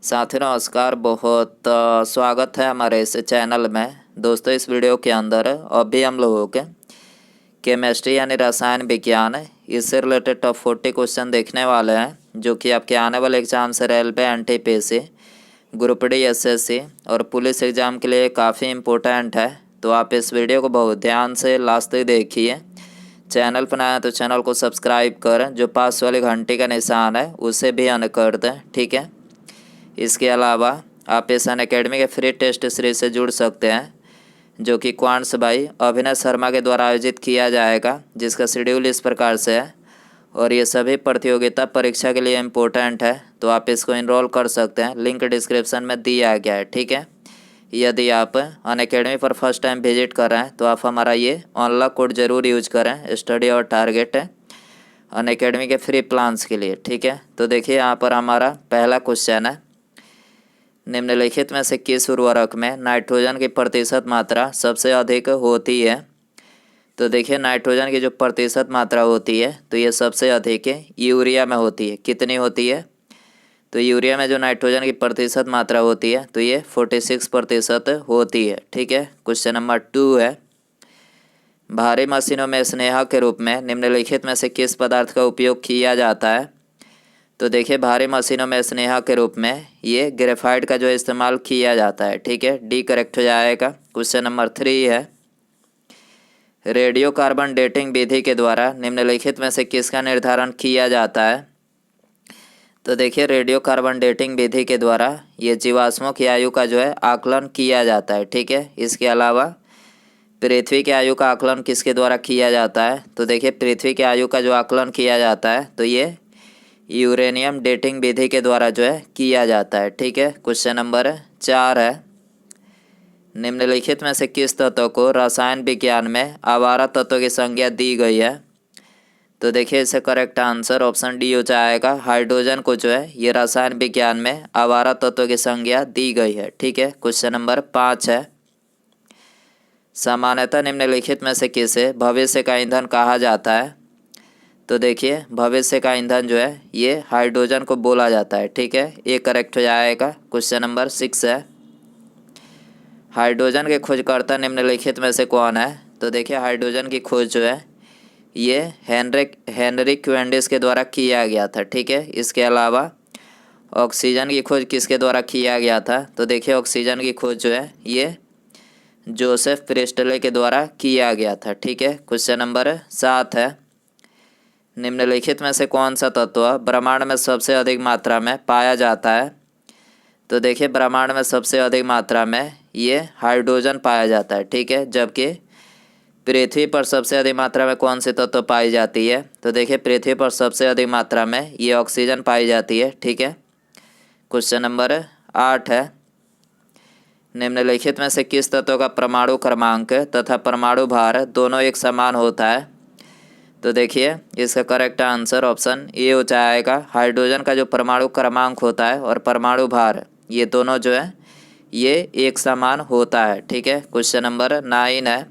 साथियों नमस्कार। बहुत स्वागत है हमारे इस चैनल में। दोस्तों इस वीडियो के अंदर अभी हम लोगों के केमिस्ट्री यानी रसायन विज्ञान इससे रिलेटेड टॉप 40 क्वेश्चन देखने वाले हैं, जो कि आपके आने वाले एग्जाम से railway NTPC group D SSC और पुलिस एग्ज़ाम के लिए काफ़ी इम्पोर्टेंट है। तो आप इस वीडियो को बहुत ध्यान से लास्ट तक देखिए। चैनल पर नया है तो चैनल को सब्सक्राइब करें, जो पास वाली घंटी का निशान है उसे भी ऑन कर दें, ठीक है। इसके अलावा आप इस अनअकैडमी के फ्री टेस्ट सीरीज से जुड़ सकते हैं, जो कि क्वांट्स भाई अभिनव शर्मा के द्वारा आयोजित किया जाएगा, जिसका शेड्यूल इस प्रकार से है और ये सभी प्रतियोगिता परीक्षा के लिए इम्पोर्टेंट है। तो आप इसको इनरोल कर सकते हैं, लिंक डिस्क्रिप्शन में दिया गया है, ठीक है। यदि आप अनअकैडमी पर फर्स्ट टाइम विजिट कर रहे हैं तो आप हमारा ये ऑनलाइन कोड ज़रूर यूज करें, स्टडी और टारगेट है अनअकैडमी के फ्री प्लान्स के लिए, ठीक है। तो देखिए यहाँ पर हमारा पहला क्वेश्चन है, निम्नलिखित में से किस उर्वरक में नाइट्रोजन की प्रतिशत मात्रा सबसे अधिक होती है। तो देखिए नाइट्रोजन की जो प्रतिशत मात्रा होती है तो ये सबसे अधिक है यूरिया में होती है। कितनी होती है? तो यूरिया में जो नाइट्रोजन की प्रतिशत मात्रा होती है तो ये 46% होती है, ठीक है। क्वेश्चन नंबर 2 है, भारी मशीनों में स्नेहक के रूप में निम्नलिखित में से किस पदार्थ का उपयोग किया जाता है। तो देखिए भारी मशीनों में स्नेहा के रूप में ये ग्रेफाइट का जो इस्तेमाल किया जाता है, ठीक है। डी करेक्ट हो जाएगा। क्वेश्चन नंबर 3 है, रेडियो कार्बन डेटिंग विधि के द्वारा निम्नलिखित में से किसका निर्धारण किया जाता है। तो देखिए रेडियो कार्बन डेटिंग विधि के द्वारा ये जीवाश्मों की आयु का जो है आकलन किया जाता है, ठीक है। इसके अलावा पृथ्वी की आयु का आकलन किसके द्वारा किया जाता है। तो देखिए पृथ्वी की आयु का जो आकलन किया जाता है तो ये यूरेनियम डेटिंग विधि के द्वारा जो है किया जाता है, ठीक है। क्वेश्चन नंबर 4 है, निम्नलिखित में से किस तत्व को रसायन विज्ञान में आवारा तत्व की संज्ञा दी गई है। तो देखिए इससे करेक्ट आंसर ऑप्शन डी हो जाएगा। हाइड्रोजन को जो है ये रसायन विज्ञान में आवारा तत्व की संज्ञा दी गई है, ठीक है। क्वेश्चन नंबर 5 है, सामान्यतः निम्नलिखित में से किसे भविष्य का ईंधन कहा जाता है। तो देखिए भविष्य का ईंधन जो है ये हाइड्रोजन को बोला जाता है, ठीक है। ये करेक्ट हो जाएगा। क्वेश्चन नंबर 6 है, हाइड्रोजन के खोजकर्ता निम्नलिखित में से कौन है। तो देखिए हाइड्रोजन की खोज जो है ये हेनरी क्वेंडिस के द्वारा किया गया था, ठीक है। इसके अलावा ऑक्सीजन की खोज किसके द्वारा किया गया था। तो देखिए ऑक्सीजन की खोज जो है ये जोसेफ प्रिस्टले के द्वारा किया गया था, ठीक है। क्वेश्चन नंबर 7 है, निम्नलिखित में से कौन सा तत्व ब्रह्मांड में सबसे अधिक मात्रा में पाया जाता है। तो देखिए ब्रह्मांड में सबसे अधिक मात्रा में ये हाइड्रोजन पाया जाता है, ठीक है। जबकि पृथ्वी पर सबसे अधिक मात्रा में कौन सी तत्व पाई जाती है। तो देखिए पृथ्वी पर सबसे अधिक मात्रा में ये ऑक्सीजन पाई जाती है, ठीक है। क्वेश्चन नंबर 8 है, निम्नलिखित में से किस तत्व का परमाणु क्रमांक तथा परमाणु भार दोनों एक समान होता है। तो देखिए इसका करेक्ट आंसर ऑप्शन ए हो जाएगा। हाइड्रोजन का जो परमाणु क्रमांक होता है और परमाणु भार ये दोनों जो है ये एक समान होता है, ठीक है। क्वेश्चन नंबर 9 है,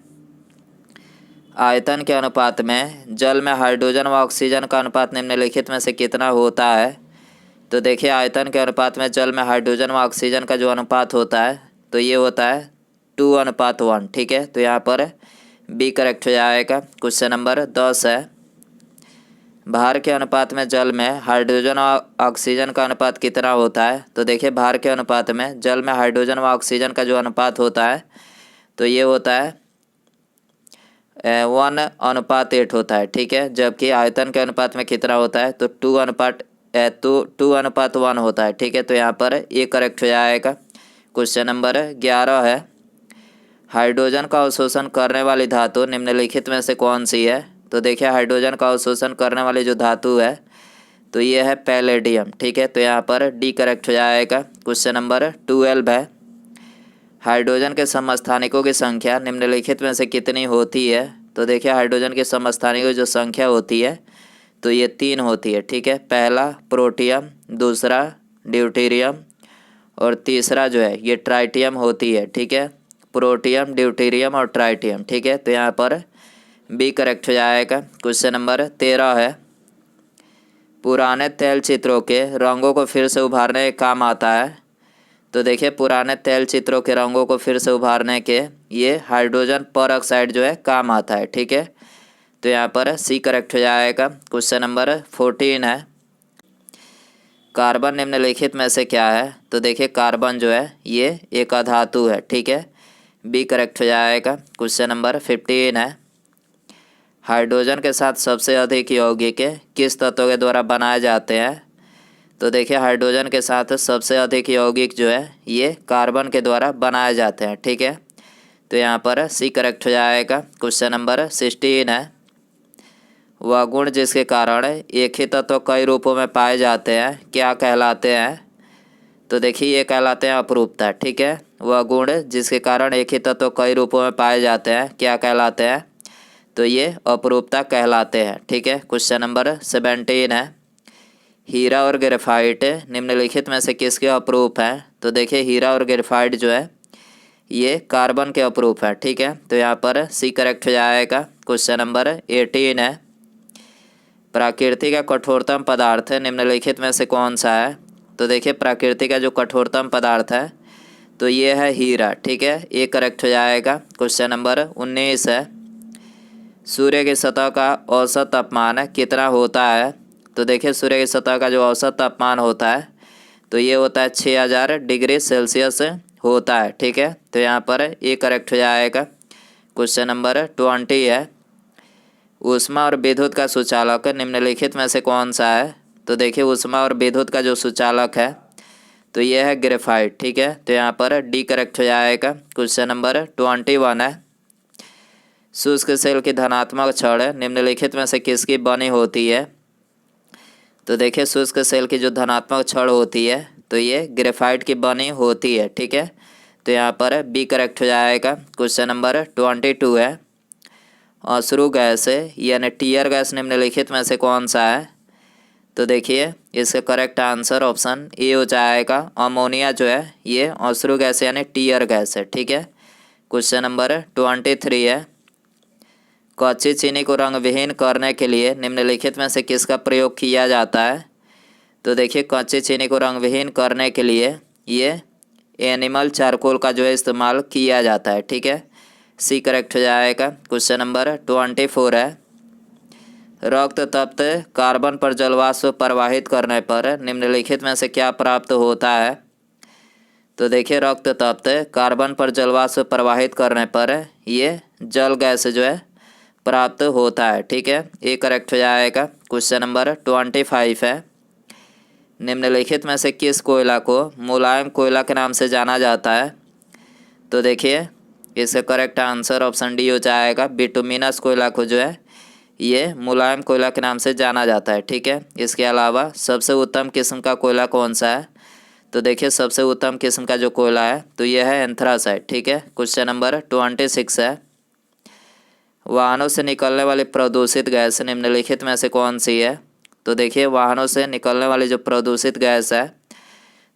आयतन के अनुपात में जल में हाइड्रोजन व ऑक्सीजन का अनुपात निम्नलिखित में से कितना होता है। तो देखिए आयतन के अनुपात में जल में हाइड्रोजन व ऑक्सीजन का जो अनुपात होता है तो ये होता है 2:1, ठीक है। तो यहाँ पर बी करेक्ट हो जाएगा। क्वेश्चन नंबर 10 है, भार के अनुपात में जल में हाइड्रोजन और ऑक्सीजन का अनुपात कितना होता है। तो देखिए भार के अनुपात में जल में हाइड्रोजन व ऑक्सीजन का जो अनुपात होता है तो ये होता है 1:8 होता है, ठीक है। जबकि आयतन के अनुपात में कितना होता है तो 2:1 होता है, ठीक है। तो यहाँ पर ये करेक्ट हो जाएगा। क्वेश्चन नंबर 11 है, हाइड्रोजन का अवशोषण करने वाली धातु निम्नलिखित में से कौन सी है। तो देखिए हाइड्रोजन का अवशोषण करने वाली जो धातु है तो ये है पैलेडियम, ठीक है। तो यहाँ पर डी करेक्ट हो जाएगा। क्वेश्चन नंबर 12 है, हाइड्रोजन के समस्थानिकों की संख्या निम्नलिखित में से कितनी होती है। तो देखिए हाइड्रोजन के समस्थानिकों की जो संख्या होती है तो ये 3 होती है, ठीक है। पहला प्रोटियम, दूसरा ड्यूटेरियम और तीसरा जो है ये ट्राइटियम होती है, ठीक है। प्रोटियम, ड्यूटेरियम और ट्राइटियम, ठीक है। तो यहाँ पर बी करेक्ट हो जाएगा। क्वेश्चन नंबर 13 है, पुराने तैल चित्रों के रंगों को फिर से उभारने का काम आता है। तो देखिए पुराने तेल चित्रों के रंगों को फिर से उभारने के ये हाइड्रोजन पर ऑक्साइड जो है काम आता है। ठीक है, तो यहाँ पर सी करेक्ट हो जाएगा। क्वेश्चन नंबर 14 है, कार्बन निम्नलिखित में से क्या है? तो देखिए कार्बन जो है ये एक अधातु है। ठीक है, बी करेक्ट हो जाएगा। क्वेश्चन नंबर 15 है, हाइड्रोजन के साथ सबसे अधिक यौगिक किस तत्व के द्वारा बनाए जाते हैं? तो देखिए हाइड्रोजन के साथ सबसे अधिक यौगिक जो है ये कार्बन के द्वारा बनाए जाते हैं। ठीक है, तो यहाँ पर सी करेक्ट हो जाएगा। क्वेश्चन नंबर 16 है, वह गुण जिसके कारण एक ही तत्व कई रूपों में पाए जाते हैं क्या कहलाते हैं? तो देखिए ये कहलाते हैं अपरूपता। ठीक है, वह गुण जिसके कारण एक ही तत्व कई रूपों में पाए जाते हैं क्या कहलाते हैं? तो ये अपरूपता कहलाते हैं। ठीक है, क्वेश्चन नंबर 17 है, हीरा और ग्रेफाइट निम्नलिखित में से किसके अपरूप हैं? तो देखिए हीरा और ग्रेफाइट जो है ये कार्बन के अपरूप है। ठीक है, तो यहाँ पर सी करेक्ट हो जाएगा। क्वेश्चन नंबर 18 है, प्रकृति का कठोरतम पदार्थ निम्नलिखित में से कौन सा है? तो देखिए प्रकृति का जो कठोरतम पदार्थ है तो ये है हीरा। ठीक है, ये करेक्ट हो जाएगा। क्वेश्चन नंबर 19 है, सूर्य की सतह का औसत तापमान कितना होता है? तो देखिए सूर्य की सतह का जो औसत तापमान होता है तो ये होता है 6000 डिग्री सेल्सियस होता है। ठीक है, तो यहाँ पर ये करेक्ट हो जाएगा। क्वेश्चन नंबर 20 है, ऊष्मा और विद्युत का सुचालक निम्नलिखित में से कौन सा है? तो देखिए ऊष्मा और विद्युत का जो सुचालक है तो ये है ग्रेफाइट। ठीक है, तो यहाँ पर डी करेक्ट हो जाएगा। क्वेश्चन नंबर 21 है, शुष्क सेल की धनात्मक छड़ निम्नलिखित में से किसकी बनी होती है? तो देखिए शुष्क सेल की जो धनात्मक छड़ होती है तो ये ग्रेफाइट की बनी होती है। ठीक है, तो यहाँ पर बी करेक्ट हो जाएगा। क्वेश्चन नंबर 22 है, अश्रु गैस यानी टीयर गैस निम्नलिखित में से कौन सा है? तो देखिए इसका करेक्ट आंसर ऑप्शन ए हो जाएगा। अमोनिया जो है ये अश्रु गैस यानी टीयर गैस है। ठीक है, क्वेश्चन नंबर 23 है, कच्ची चीनी को रंग विहीन करने के लिए निम्नलिखित में से किसका प्रयोग किया जाता है? तो देखिए कच्ची चीनी को रंग विहीन करने के लिए ये एनिमल चारकोल का जो है इस्तेमाल किया जाता है। ठीक है, सी करेक्ट हो जाएगा। क्वेश्चन नंबर 24 है, रक्त तप्त कार्बन पर जलवाष्प प्रवाहित करने पर निम्नलिखित में से क्या प्राप्त होता है? तो देखिए रक्त तप्त कार्बन पर जलवाष्प प्रवाहित करने पर ये जल गैस जो है प्राप्त होता है। ठीक है, ये करेक्ट हो जाएगा। क्वेश्चन नंबर 25 है, निम्नलिखित में से किस कोयला को मुलायम कोयला के नाम से जाना जाता है? तो देखिए इसका करेक्ट आंसर ऑप्शन डी हो जाएगा। बिटुमिनस कोयला को जो है ये मुलायम कोयला के नाम से जाना जाता है। ठीक है, इसके अलावा सबसे उत्तम किस्म का कोयला कौन सा है? तो देखिए सबसे उत्तम किस्म का जो कोयला है तो यह है एंथ्रासाइट। ठीक है, क्वेश्चन नंबर 26 है, वाहनों से निकलने वाली प्रदूषित गैस निम्नलिखित में से कौन सी है? तो देखिए वाहनों से निकलने वाली जो प्रदूषित गैस है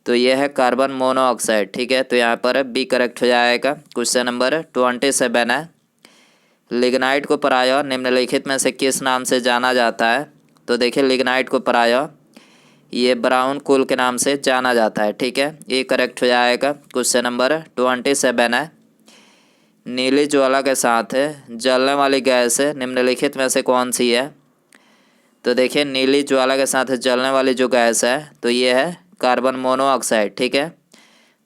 तो यह है कार्बन मोनोऑक्साइड। ठीक है, तो यहाँ पर बी करेक्ट हो जाएगा। क्वेश्चन नंबर 27 है, लिग्नाइट को प्रायः निम्नलिखित में से किस नाम से जाना जाता है? तो देखिए लिग्नाइट को प्रायः ये ब्राउन कोल के नाम से जाना जाता है। ठीक है, ये करेक्ट हो जाएगा। क्वेश्चन नंबर 27 है, नीली ज्वाला के साथ जलने वाली गैस निम्नलिखित में से कौन सी है? तो देखिए नीली ज्वाला के साथ जलने वाली जो गैस है तो ये है कार्बन मोनोऑक्साइड। ठीक है,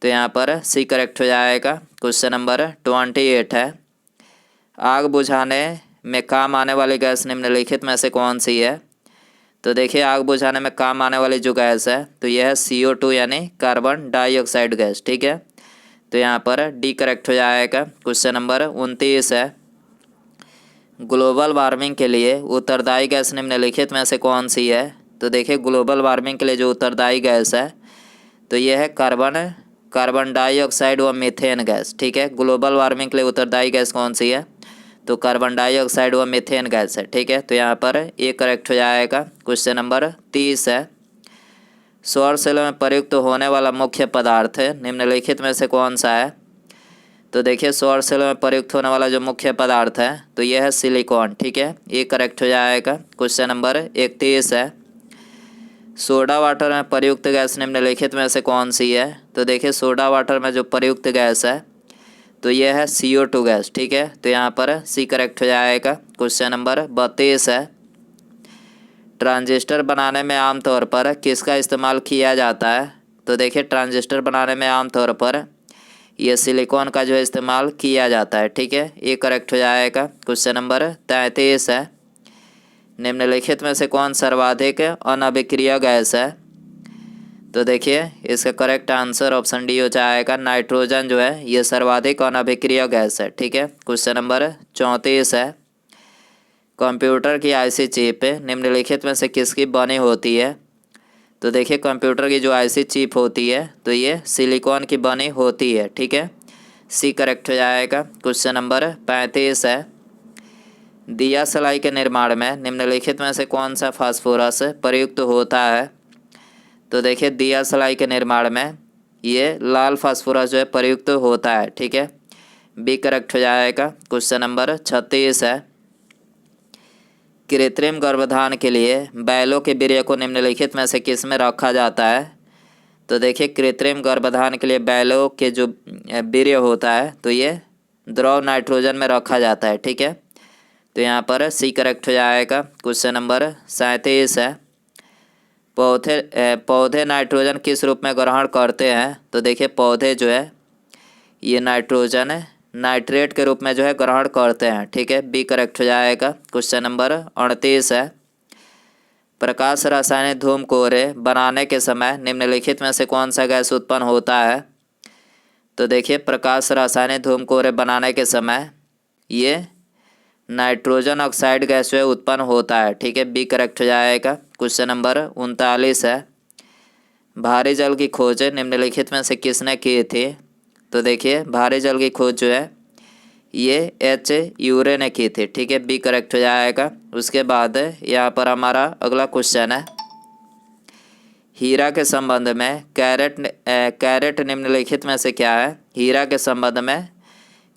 तो यहाँ पर सी करेक्ट हो जाएगा। क्वेश्चन नंबर 28 है, आग बुझाने में काम आने वाली गैस निम्नलिखित में से कौन सी है? तो देखिए आग बुझाने में काम आने वाली जो गैस है तो यह है CO2 यानी कार्बन डाइऑक्साइड गैस। ठीक है, तो यहाँ पर डी करेक्ट हो जाएगा। क्वेश्चन नंबर 29 है, ग्लोबल वार्मिंग के लिए उत्तरदायी गैस निम्नलिखित में से कौन सी है? तो देखिए ग्लोबल वार्मिंग के लिए जो उत्तरदायी गैस है तो यह है कार्बन डाइऑक्साइड व मीथेन गैस। ठीक है, ग्लोबल वार्मिंग के लिए उत्तरदायी गैस कौन सी है? तो कार्बन डाइऑक्साइड व मीथेन गैस है। ठीक है, तो यहाँ पर ये करेक्ट हो जाएगा। क्वेश्चन नंबर 30 है, सौर सेल में प्रयुक्त होने वाला मुख्य पदार्थ निम्नलिखित में से कौन सा है? तो देखिए सौर सेल में प्रयुक्त होने वाला जो मुख्य पदार्थ है तो यह है सिलिकॉन। ठीक है, ये करेक्ट हो जाएगा। क्वेश्चन नंबर 31 है, सोडा वाटर में प्रयुक्त गैस निम्नलिखित में से कौन सी है? तो देखिए सोडा वाटर में जो प्रयुक्त गैस है तो ये है CO2 गैस। ठीक है, तो यहाँ पर सी करेक्ट हो जाएगा। क्वेश्चन नंबर 32 है, ट्रांजिस्टर बनाने में आमतौर पर किसका इस्तेमाल किया जाता है? तो देखिए ट्रांजिस्टर बनाने में आमतौर पर ये सिलिकॉन का जो है इस्तेमाल किया जाता है। ठीक है, ये करेक्ट हो जाएगा। क्वेश्चन नंबर 33 है, निम्नलिखित में से कौन सर्वाधिक अनअभिक्रिय गैस है? तो देखिए इसका करेक्ट आंसर ऑप्शन डी हो जाएगा, नाइट्रोजन जो है ये सर्वाधिक अनअभिक्रिय गैस है। ठीक है, क्वेश्चन नंबर 34 है, कंप्यूटर की IC चिप निम्नलिखित में से किसकी बनी होती है? तो देखिए कंप्यूटर की जो IC चिप होती है तो ये सिलिकॉन की बनी होती है। ठीक है, सी करेक्ट हो जाएगा। क्वेश्चन नंबर 35 है, दिया सलाई के निर्माण में निम्नलिखित में से कौन सा फास्फोरस प्रयुक्त होता है? तो देखिए दिया सलाई के निर्माण में ये लाल फास्फोरस जो है प्रयुक्त होता है। ठीक है, बी करेक्ट हो जाएगा। क्वेश्चन नंबर 36 है, कृत्रिम गर्भाधान के लिए बैलों के वीर्य को निम्नलिखित में से किस में रखा जाता है? तो देखिए कृत्रिम गर्भाधान के लिए बैलों के जो वीर्य होता है तो ये द्रव नाइट्रोजन में रखा जाता है। ठीक है, तो यहाँ पर सी करेक्ट हो जाएगा। क्वेश्चन नंबर 37 है, पौधे नाइट्रोजन किस रूप में ग्रहण करते हैं? तो देखिए पौधे जो है ये नाइट्रोजन नाइट्रेट के रूप में जो है ग्रहण करते हैं। ठीक है, बी करेक्ट हो जाएगा। क्वेश्चन नंबर 38 है, प्रकाश रासायनिक धूम कोहरे बनाने के समय निम्नलिखित में से कौन सा गैस उत्पन्न होता है? तो देखिए प्रकाश रासायनिक धूम कोहरे बनाने के समय ये नाइट्रोजन ऑक्साइड गैस जो है उत्पन्न होता है। ठीक है, बी करेक्ट हो जाएगा। क्वेश्चन नंबर 39 है, भारी जल की खोज निम्नलिखित में से किसने की थी? तो देखिए भारी जल की खोज जो है ये H. यूरे ने की थी। ठीक है, बी करेक्ट हो जाएगा। उसके बाद यहाँ पर हमारा अगला क्वेश्चन है, हीरा के संबंध में कैरेट निम्नलिखित में से क्या है? हीरा के संबंध में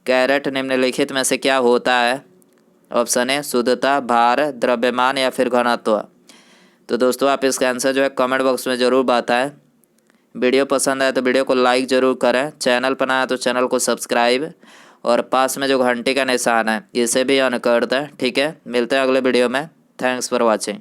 कैरेट निम्नलिखित में से क्या होता है? ऑप्शन ए शुद्धता, भार, द्रव्यमान या फिर घनत्व। तो दोस्तों आप इसका आंसर जो है कमेंट बॉक्स में ज़रूर बताएं। वीडियो पसंद आए तो वीडियो को लाइक ज़रूर करें, चैनल पर नया तो चैनल को सब्सक्राइब और पास में जो घंटी का निशान है इसे भी ऑन कर दें। ठीक है, मिलते हैं अगले वीडियो में। Thanks for watching.